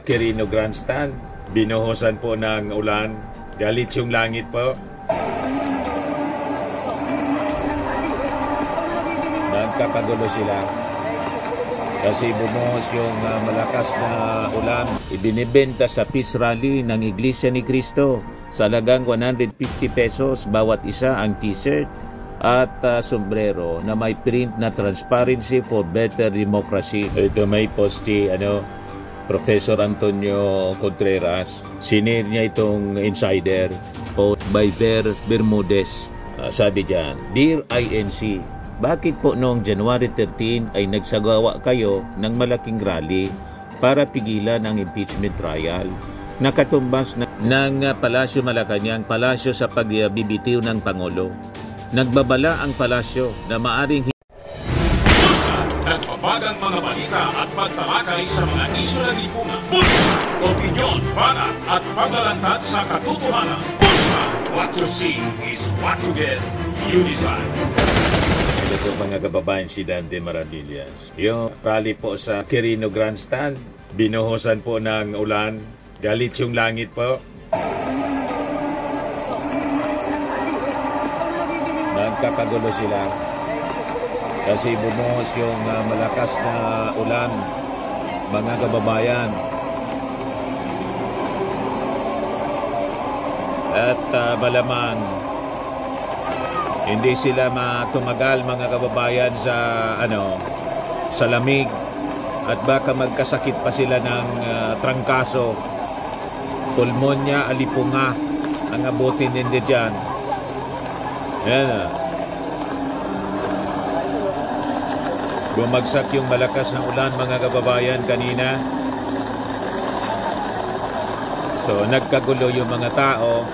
Quirino Grandstand, binuhusan po ng ulan, galit yung langit po. Nagkakagulo sila kasi bumuhos yung malakas na ulan. Ibinibenta sa Peace Rally ng Iglesia ni Cristo sa halagang 150 pesos bawat isa ang t-shirt at sombrero na may print na Transparency for Better Democracy. Ito may posti Professor Antonio Contreras. Sinare niya itong insider post by Ver Bermudez. Sabi diyan, Dear INC, bakit po noong January 13 ay nagsagawa kayo ng malaking rally para pigilan ang impeachment trial? Nakatumbas ng Palasyo Malacanang, palasyo sa pagbibitiw ng Pangulo. Nagbabala ang palasyo na maaring nagpapagang mga balita at pagtalakay sa mga isyu ng lipunan. Bulsa! Opinyon, banat at paglalantad sa katotohanan. Bulsa! What you see is what you get. You decide. Ito po mga kababayan, si Dante Maradillas. Yung rally po sa Quirino Grandstand, binuhusan po ng ulan, galit yung langit po. Nagkakagulo sila kasi bumuhos yung malakas na ulan, mga kababayan. At malamang hindi sila matumagal, mga kababayan, sa lamig at baka magkasakit pa sila ng trangkaso, pulmonya, alipunga ang abutin nila dyan. Yan bumagsak yung malakas na ulan, mga kababayan, kanina. So nagkagulo yung mga tao,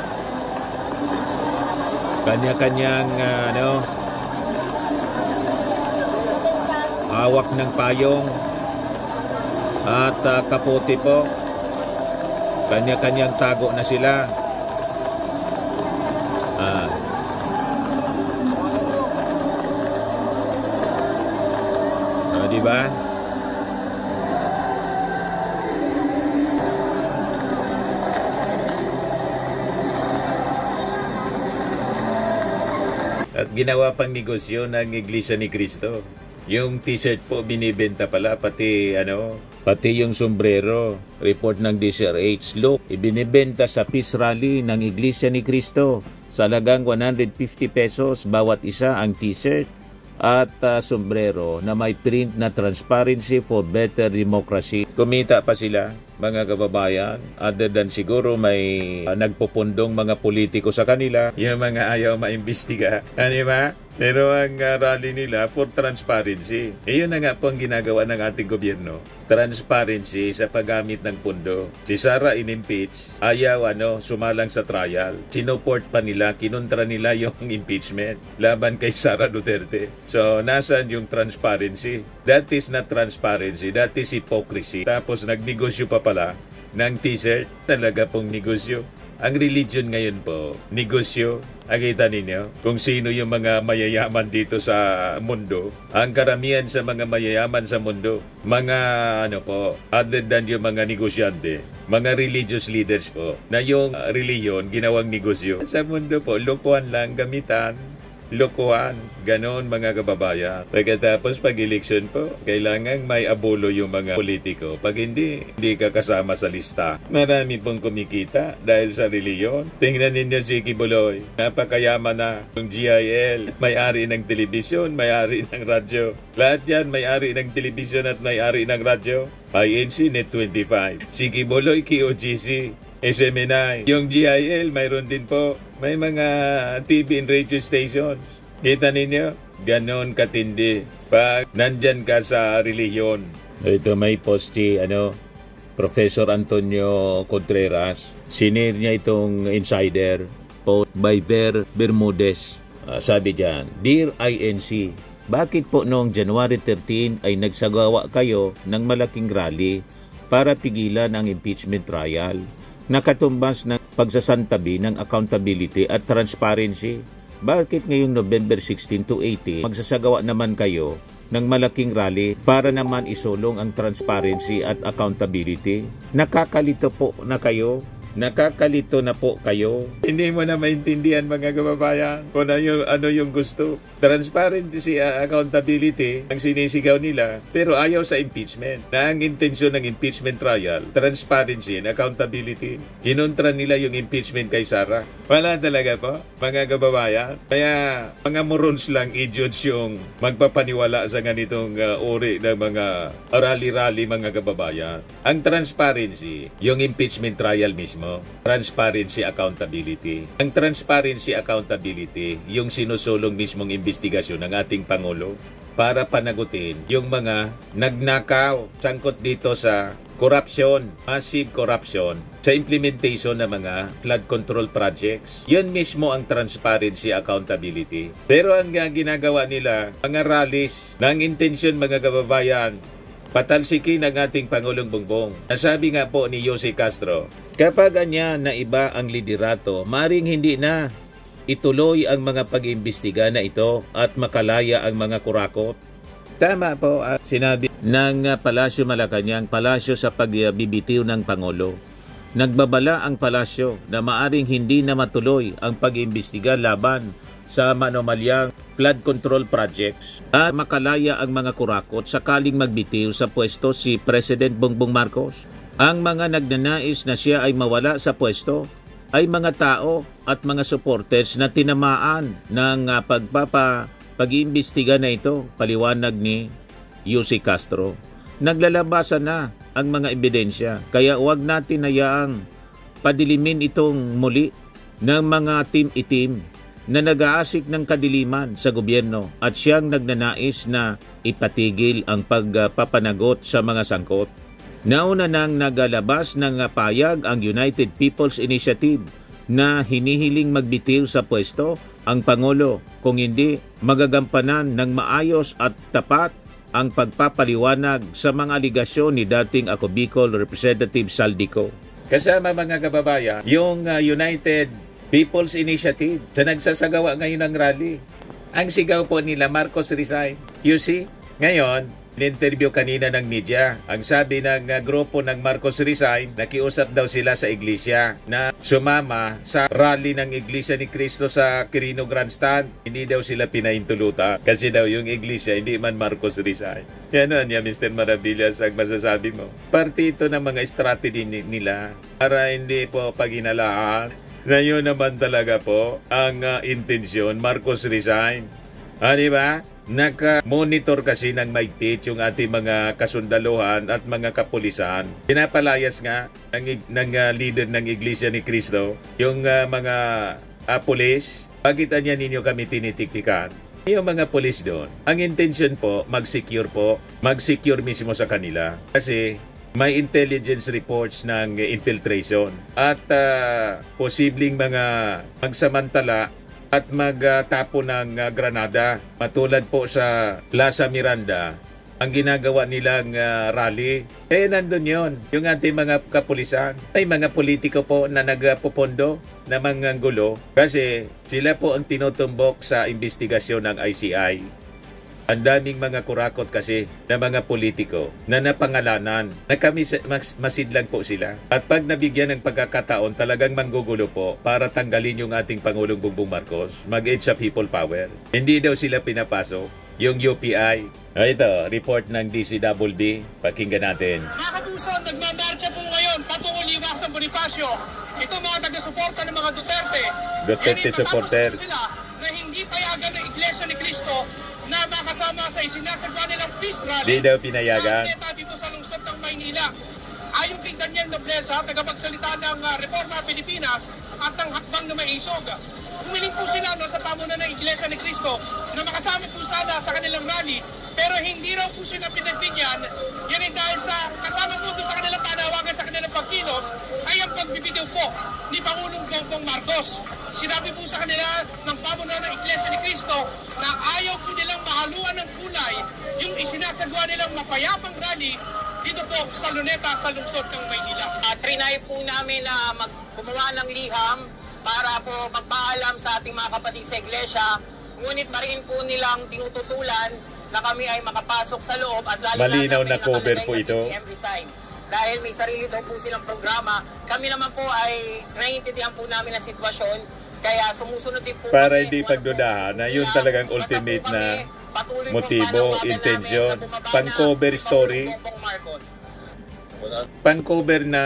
kanya-kanyang hawak ng payong at kapote po, kanya-kanyang tago na sila. Diba? At ginawa pang negosyo ng Iglesia ni Cristo. Yung t-shirt po binibenta pala, pati yung sombrero. Report ng DCRH. Look, ibinibenta sa Peace Rally ng Iglesia ni Cristo sa halagang 150 pesos bawat isa ang t-shirt at sombrero na may print na Transparency for Better Democracy. Kumita pa sila, mga kababayan, other than siguro may nagpupundong mga politiko sa kanila, yung mga ayaw maimbestiga. Ano ba? Pero ang rally nila for transparency. Iyon na nga po ang ginagawa ng ating gobyerno. Transparency sa paggamit ng pundo. Si Sara in-impeach, ayaw sumalang sa trial. Sinuport pa nila, kinontra nila yung impeachment laban kay Sara Duterte. So, nasaan yung transparency? That is not transparency, that is hypocrisy. Tapos nagnegosyo pa pala ng t-shirt. Talaga pong negosyo. Ang religion ngayon po, negosyo. Nakita ninyo kung sino yung mga mayayaman dito sa mundo. Ang karamihan sa mga mayayaman sa mundo, mga other than yung mga negosyante, mga religious leaders po, na yung reliyon ginawang negosyo. Sa mundo po, lokohan lang, gamitan, lokohan, ganon, mga kababayan. Pagkatapos pag-eleksyon po, kailangan may abulo yung mga politiko. Pag hindi ka kasama sa lista. Marami pong kumikita dahil sa reliyon. Tingnan ninyo si Kibuloy, napakayaman na. Yung GIL, may-ari ng telebisyon, may-ari ng radyo. Lahat yan, may-ari ng telebisyon at may-ari ng radyo. INC Net 25. Si Kibuloy, KOGC. SMNI. Yung GIL, mayroon din po. May mga TV and radio stations. Kita ninyo? Ganon katindi. Pag nandyan ka sa reliyon. Ito may posti, Professor Antonio Contreras. Sinare niya itong insider post by Ver Bermudez. Sabi diyan, Dear INC, bakit po noong January 13 ay nagsagawa kayo ng malaking rally para pigilan ang impeachment trial? Nakatumbas ng pagsasantabi ng accountability at transparency. Bakit ngayong November 16 to 18, magsasagawa naman kayo ng malaking rally para naman isulong ang transparency at accountability. Nakakalito po na kayo. Nakakalito na po kayo. Hindi mo na maintindihan mga kababayan kung ano yung gusto. Transparency, accountability ang sinisigaw nila, pero ayaw sa impeachment. Na ang intensyon ng impeachment trial, transparency and accountability. Kinontra nila yung impeachment kay Sara. Wala talaga po mga kababayan. Kaya mga morons lang, idiots yung magpapaniwala sa ganitong uri ng mga rally-rally mga kababayan. Ang transparency, yung impeachment trial mismo. Transparency, accountability. Ang transparency, accountability, yung sinusulong mismong investigasyon ng ating Pangulo para panagutin yung mga nagnakaw, sangkot dito sa corruption, massive corruption, sa implementation ng mga flood control projects. Yun mismo ang transparency, accountability. Pero ang ginagawa nila, mga rallies, ng intensyon mga kababayan, patalsikin ang ating Pangulong Bongbong. Nasabi nga po ni Jose Castro, kapag anya na iba ang liderato, maring hindi na ituloy ang mga pag-imbestiga na ito at makalaya ang mga kurakot. Tama po sinabi ng Palasyo Malacanang, palasyo sa pagbibitiw ng Pangulo. Nagbabala ang palasyo na maaring hindi na matuloy ang pag-imbestiga laban sa manomalyang flood control projects at makalaya ang mga kurakot sakaling magbitiw sa pwesto si President Bongbong Marcos. Ang mga nagnanais na siya ay mawala sa pwesto ay mga tao at mga supporters na tinamaan ng pag-iimbestiga na ito, paliwanag ni Jose Castro. Naglalabasan na ang mga ebidensya, kaya huwag natin hayaang padilimin itong muli ng mga team-itim na nag-aasik ng kadiliman sa gobyerno at siyang nagnanais na ipatigil ang pagpapanagot sa mga sangkot. Nauna nang nagalabas ng payag ang United People's Initiative na hinihiling magbitiw sa pwesto ang Pangulo kung hindi magagampanan ng maayos at tapat ang pagpapaliwanag sa mga aligasyon ni dating Ako Bicol Representative Saldico. Kasama mga kababayan, yung United People's Initiative sa nagsasagawa ngayon ng rally. Ang sigaw po nila, Marcos resign. You see, ngayon, in-interview kanina ng media. Ang sabi ng grupo ng Marcos resign, nakiusap daw sila sa iglesia na sumama sa rally ng Iglesia ni Cristo sa Quirino Grandstand. Hindi daw sila pinaintulutan kasi daw yung iglesia hindi man Marcos resign. Yan niya, Mr. Maravillas, ang masasabi mo. Parte ito ng mga strategy nila para hindi po paginalaan na yun naman talaga po ang intensyon, Marcos resign. Di ba? Naka-monitor kasi ng maigpit yung ating mga kasundaluhan at mga kapulisan. Pinapalayas nga ng leader ng Iglesia ni Cristo yung mga pulis. Bakit niya ninyo kami tinitiktikan? Yung mga pulis doon, ang intention po, mag-secure mismo sa kanila. Kasi may intelligence reports ng infiltration at posibleng mga magsamantala at magtapo ng granada. Matulad po sa Plaza Miranda, ang ginagawa nilang rally, nandun yon yung ating mga kapulisan. May mga politiko po na nagpupondo na mga gulo kasi sila po ang tinutumbok sa investigasyon ng ICI. Ang daming mga kurakot kasi na mga politiko na napangalanan na kami masidlang po sila. At pag nabigyan ng pagkakataon, talagang manggugulo po para tanggalin yung ating Pangulong Bongbong Marcos. Mag-edge sa people power. Hindi daw sila pinapasok. Yung UPI. Ito, report ng DCWB. Pakinggan natin. Mga kapuso, nagmamarcha po ngayon patungkol liwak sa Bonifacio. Ito mga taga-suporta ng mga Duterte. Duterte supporters. Sila na hindi payagan ng Iglesia ni Cristo na makasama sa isinasagawa nilang peace rally. Di daw pinayagan. Sa dito sa lungsod ng Maynila. Ayon kay Daniel Nobleza, tagapagsalita ng Reforma Pilipinas at ng Hakbang na Maisog. Humiling po sila sa pamunan ng Iglesia ni Cristo na makasama po sana sa kanilang rally, pero hindi raw po sila pinagbigyan. Yan ay dahil sa kasama po sa kanilang panawagan sa kanilang pagkilos ay ang pagbibitiw po ni Pangulong Bongbong Marcos. Sinabi po sa kanila ng pamunan ng Iglesia ni Cristo na ayaw po nilang mahaluan ng kulay yung isinasagawa nilang mapayapang rally dito po sa Luneta, sa lungsod ng Maynila. Trinay po namin na gumawa ng liham para po magpaalam sa ating mga kapatid sa iglesia, ngunit mariin po nilang tinututulan na kami ay makapasok sa loob at lalo Malinaw na may cover nakalagay po na ito. BBM resign. Dahil may sarili daw po silang programa, kami naman po ay naiintindihan po namin ang sitwasyon, kaya sumusunod din po Para kami hindi kung ano pagdudahan po na yun nila. talagang Basta po ultimate kami, na patuloy po motibo, panawagan intensyon, namin na bumaba pan-cover na si story. Pangulong Bongbong Marcos. Pang-cover na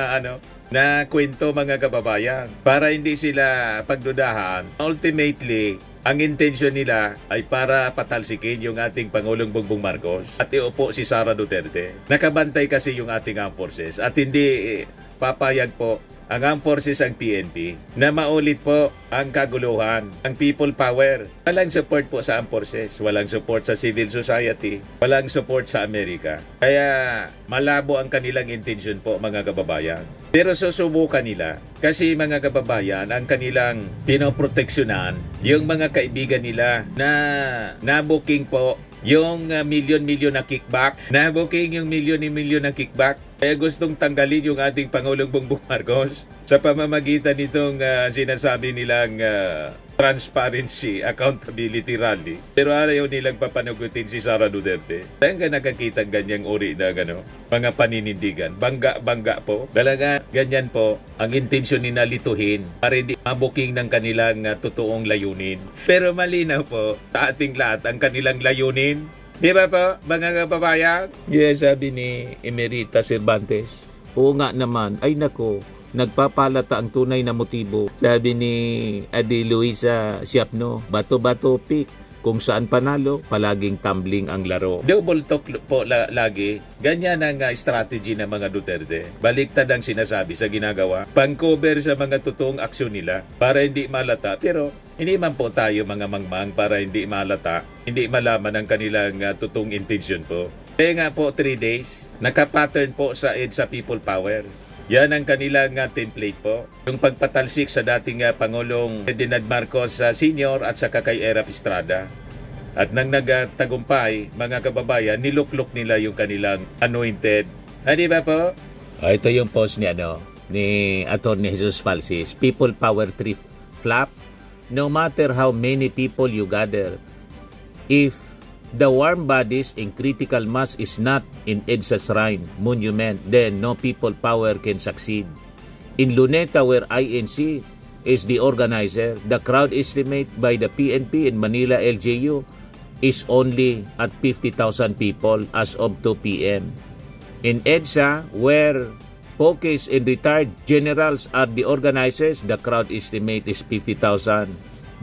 na kwento mga kababayan para hindi sila pagdudahan. Ultimately, ang intensyon nila ay para patalsikin yung ating Pangulong Bongbong Marcos at iupo si Sara Duterte. Nakabantay kasi yung ating armed forces at hindi papayag po ang armed forces ang PNP na maulit po ang kaguluhan, ang people power. Walang support po sa armed forces, walang support sa civil society, walang support sa Amerika. Kaya malabo ang kanilang intention po mga kababayan. Pero susubukan nila kasi mga kababayan ang kanilang pinoproteksyonan yung mga kaibigan nila na nabuking po yung milyon-milyon na kickback, nabuking yung milyon-milyon na kickback. Kaya gustong tanggalin yung ating Pangulong Bongbong Marcos sa pamamagitan nitong sinasabi nilang transparency, accountability rally. Pero ayaw nilang papanagutin si Sara Duterte. Saan ka nakakita ganyang uri na mga paninindigan? Bangga po. Talaga ganyan po ang intensyon ni nalituhin para hindi mabuking ng kanilang totoong layunin. Pero malinaw po sa ating lahat ang kanilang layunin. Di ba po, mga kababayan? Yes, sabi ni Emerita Cervantes. Oo nga naman. Ay nako, nagpapalata ang tunay na motibo. Sabi ni Adi Luisa Siapno, bato-bato pick. Kung saan panalo, palaging tumbling ang laro. Double talk po lagi. Ganyan ang strategy ng mga Duterte. Baliktad ang sinasabi sa ginagawa. Pang-cover sa mga totoong aksyon nila para hindi malata. Pero hindi man po tayo mga mangmang para hindi malata, hindi malaman ang kanilang totoong intention po. Kaya nga po 3 days, nakapattern po sa EDSA People Power. Yan ang kanilang template po. Yung pagpatalsik sa dating Pangulong Ferdinand Marcos Sr. at saka kay Erap Estrada. At nang nagtagumpay, mga kababayan, niluklok nila yung kanilang anointed. Di ba po? Ito yung post ni Atty. Jesus Falsis. People Power Trip Flap. No matter how many people you gather, if the warm bodies in critical mass is not in EDSA's shrine, monument, then no people power can succeed. In Luneta, where INC is the organizer, the crowd estimate by the PNP in Manila LGU is only at 50,000 people as of 2 p.m. In EDSA, where Pokes and retired generals are the organizers, the crowd estimate is 50,000.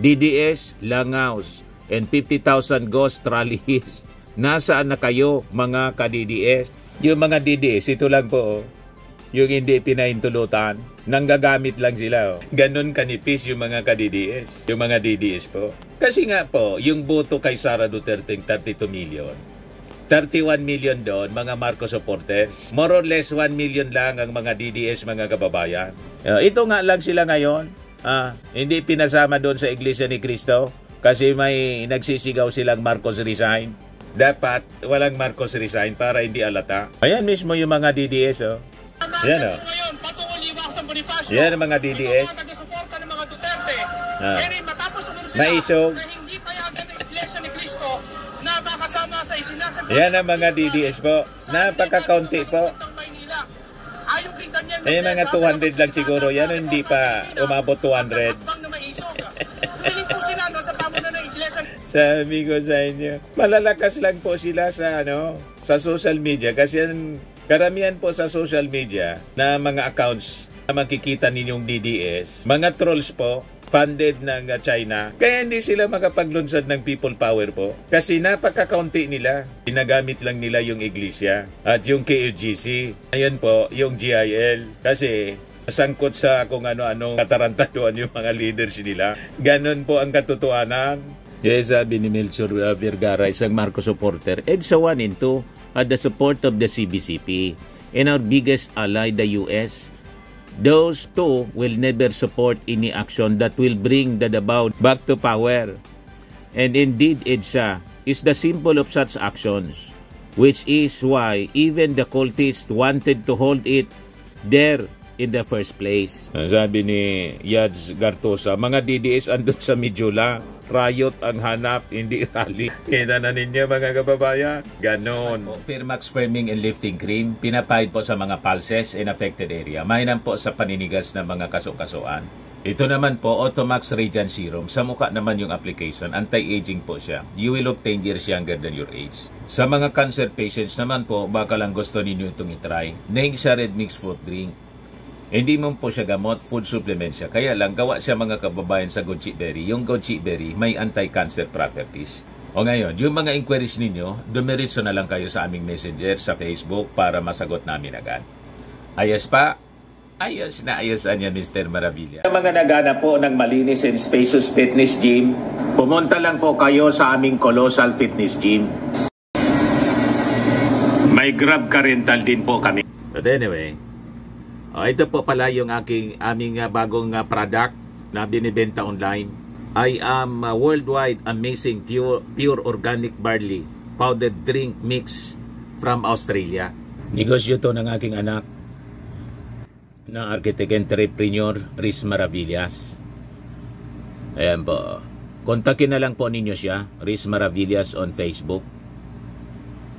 DDS, Langaws, and 50,000 ghost rallies. Nasaan na kayo mga ka-DDS? Yung mga DDS, ito lang po, yung hindi pinaintulutan, nanggagamit lang sila. Ganon kanipis yung mga ka-DDS, yung mga DDS po. Kasi nga po, yung boto kay Sara Duterte 32 million. 31 million doon, mga Marcos supporters. More or less 1 million lang ang mga DDS, mga kababayan. Ito nga lang sila ngayon. Hindi pinasama doon sa Iglesia ni Cristo kasi may nagsisigaw silang Marcos resign. Dapat walang Marcos resign para hindi alata. Ayan mismo yung mga DDS. Yan Ngayon, patungkol iwasan Bonifacio. Yan ang mga DDS. Mga taga-suporta ng mga Duterte. Pero matapos sila Maisog. na hindi payagan ng Iglesia ni Cristo na makasama sa isinasang yan ang mga DDS po. Napaka-county po. Yan mga 200 lang siguro. Yan hindi pa umabot 200. Sabi ko sa inyo, malalakas lang po sila sa sa social media kasi karamihan po sa social media na mga accounts na makikita ninyong DDS, mga trolls po, funded ng China. Kaya hindi sila makapaglunsad ng people power po. Kasi napaka-kaunti nila. Ginagamit lang nila yung iglesia at yung KUGC. Ayan po, yung GIL. Kasi sangkot sa kung ano-ano katarantaduan yung mga leaders nila. Ganon po ang katotohanan. Yes, sabi ni Melchor Vergara, isang Marcos supporter. EDSA 1 and 2 had the support of the CBCP and our biggest ally, the US. Those two will never support any action that will bring the Davao back to power. And indeed, EDSA is the symbol of such actions, which is why even the cultists wanted to hold it there in the first place. Sabi ni Yads Gartosa, mga DDS andun sa Midjula, riot ang hanap, hindi rally. Kita na ninyo mga kababayan. Ganon. Firmax Firming and Lifting Cream, pinapahid po sa mga pulses in affected area. Mainam po sa paninigas ng mga kaso-kasuan. Ito naman po, Automax Radiant Serum. Sa mukha naman yung application, anti-aging po siya. You will look 10 years younger than your age. Sa mga cancer patients naman po, baka lang gusto ninyo itong itry. Naing siya red mixed fruit drink. Hindi mo po siya gamot, food supplement siya. Kaya lang, gawa siya mga kababayan sa goji berry. Yung goji berry, may anti-cancer properties. O ngayon, yung mga inquiries ninyo, dumiritso na lang kayo sa aming messenger sa Facebook para masagot namin agad. Ayos pa? Ayos na ayos niya, Mr. Maravilla. Sa mga nagana po ng malinis and spacious fitness gym, pumunta lang po kayo sa aming Colossal Fitness Gym. May Grab car rental din po kami. But anyway, ito po pala yung aming bagong product na binibenta online. I am worldwide amazing pure organic barley powdered drink mix from Australia. Negosyo to ng aking anak na architect entrepreneur Riz Maravillas. Ayan po. Kontakin na lang po ninyo siya, Riz Maravillas on Facebook.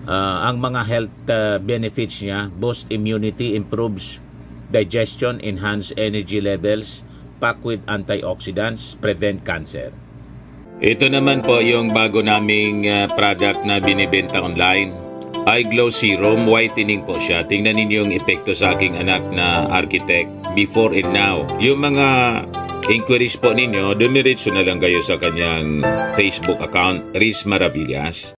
Ang mga health benefits niya, boost immunity, improves digestion, enhance energy levels, pack with antioxidants, prevent cancer. Ito naman po yung bago naming product na binibenta online. Eye Glow Serum, whitening po siya. Tingnan ninyo yung epekto sa aking anak na architect before and now. Yung mga inquiries po ninyo, dumiretso na lang kayo sa kanyang Facebook account, Riz Maravillas.